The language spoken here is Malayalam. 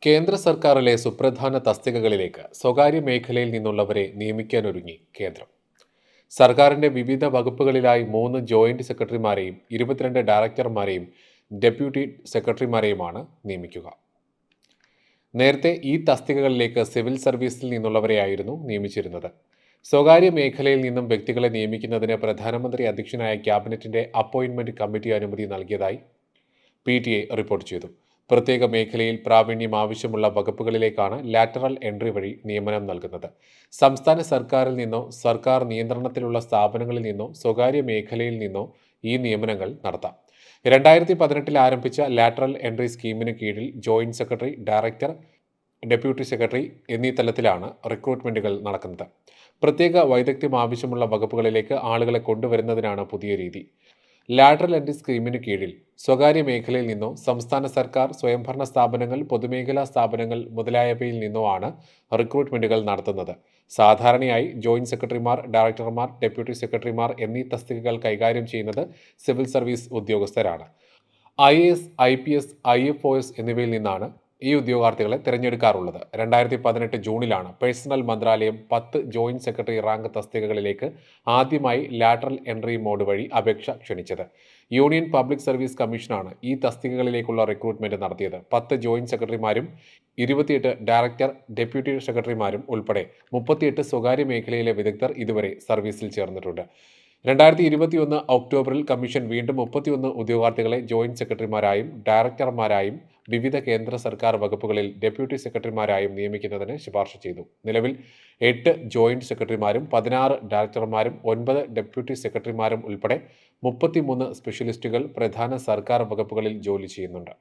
കേന്ദ്ര സർക്കാരിലെ സുപ്രധാന തസ്തികകളിലേക്ക് സ്വകാര്യ മേഖലയിൽ നിന്നുള്ളവരെ നിയമിക്കാനൊരുങ്ങി കേന്ദ്രം. സർക്കാരിന്റെ വിവിധ വകുപ്പുകളിലായി 3 ജോയിന്റ് സെക്രട്ടറിമാരെയും 22 ഡയറക്ടർമാരെയും ഡെപ്യൂട്ടി സെക്രട്ടറിമാരെയുമാണ് നിയമിക്കുക. നേരത്തെ ഈ തസ്തികകളിലേക്ക് സിവിൽ സർവീസിൽ നിന്നുള്ളവരെയായിരുന്നു നിയമിച്ചിരുന്നത്. സ്വകാര്യ മേഖലയിൽ നിന്നും വ്യക്തികളെ നിയമിക്കുന്നതിന് പ്രധാനമന്ത്രി അധ്യക്ഷനായ ക്യാബിനറ്റിന്റെ അപ്പോയിന്റ്മെന്റ് കമ്മിറ്റി അനുമതി നൽകിയതായി PTI റിപ്പോർട്ട് ചെയ്തു. പ്രത്യേക മേഖലയിൽ പ്രാവീണ്യം ആവശ്യമുള്ള വകുപ്പുകളിലേക്കാണ് ലാറ്ററൽ എൻട്രി വഴി നിയമനം നൽകുന്നത്. സംസ്ഥാന സർക്കാരിൽ നിന്നോ സർക്കാർ നിയന്ത്രണത്തിലുള്ള സ്ഥാപനങ്ങളിൽ നിന്നോ സ്വകാര്യ മേഖലയിൽ നിന്നോ ഈ നിയമനങ്ങൾ നടത്താം. 2018 ആരംഭിച്ച ലാറ്ററൽ എൻട്രി സ്കീമിന് കീഴിൽ joint secretary, director, deputy secretary എന്നീ തലത്തിലാണ് റിക്രൂട്ട്മെന്റുകൾ നടക്കുന്നത്. പ്രത്യേക വൈദഗ്ധ്യം ആവശ്യമുള്ള വകുപ്പുകളിലേക്ക് ആളുകളെ കൊണ്ടുവരുന്നതിനാണ് പുതിയ രീതി. ലാറ്ററൽ എൻട്രി സ്കീമിന് കീഴിൽ സ്വകാര്യ മേഖലയിൽ നിന്നോ സംസ്ഥാന സർക്കാർ, സ്വയംഭരണ സ്ഥാപനങ്ങൾ, പൊതുമേഖലാ സ്ഥാപനങ്ങൾ മുതലായവയിൽ നിന്നോ ആണ് റിക്രൂട്ട്മെന്റുകൾ നടത്തുന്നത്. സാധാരണയായി ജോയിന്റ് സെക്രട്ടറിമാർ, ഡയറക്ടർമാർ, ഡെപ്യൂട്ടി സെക്രട്ടറിമാർ എന്നീ തസ്തികകൾ കൈകാര്യം ചെയ്യുന്നത് സിവിൽ സർവീസ് ഉദ്യോഗസ്ഥരാണ്. IAS, IPS, IFOS എന്നിവയിൽ നിന്നാണ് ഈ ഉദ്യോഗാർത്ഥികളെ തിരഞ്ഞെടുക്കാറുള്ളത്. 2018 ജൂണിലാണ് പേഴ്സണൽ മന്ത്രാലയം 10 ജോയിന്റ് സെക്രട്ടറി റാങ്ക് തസ്തികകളിലേക്ക് ആദ്യമായി ലാറ്ററൽ എൻട്രി മോഡ് വഴി അപേക്ഷ ക്ഷണിച്ചത്. യൂണിയൻ പബ്ലിക് സർവീസ് കമ്മീഷനാണ് ഈ തസ്തികകളിലേക്കുള്ള റിക്രൂട്ട്മെന്റ് നടത്തിയത്. 10 ജോയിന്റ് സെക്രട്ടറിമാരും 28 ഡയറക്ടർ, ഡെപ്യൂട്ടി സെക്രട്ടറിമാരും ഉൾപ്പെടെ 38 സ്വകാര്യ മേഖലയിലെ വിദഗ്ധർ ഇതുവരെ സർവീസിൽ ചേർന്നിട്ടുണ്ട്. 2021 ഒക്ടോബറിൽ കമ്മീഷൻ വീണ്ടും 31 ഉദ്യോഗാർത്ഥികളെ ജോയിന്റ് സെക്രട്ടറിമാരായും ഡയറക്ടർമാരായും വിവിധ കേന്ദ്ര സർക്കാർ വകുപ്പുകളിൽ ഡെപ്യൂട്ടി സെക്രട്ടറിമാരായും നിയമിക്കുന്നതിന് ശുപാർശ ചെയ്തു. നിലവിൽ 8 ജോയിന്റ് സെക്രട്ടറിമാരും 16 ഡയറക്ടർമാരും 9 ഡെപ്യൂട്ടി സെക്രട്ടറിമാരും ഉൾപ്പെടെ 33 സ്പെഷ്യലിസ്റ്റുകൾ പ്രധാന സർക്കാർ വകുപ്പുകളിൽ ജോലി ചെയ്യുന്നുണ്ട്.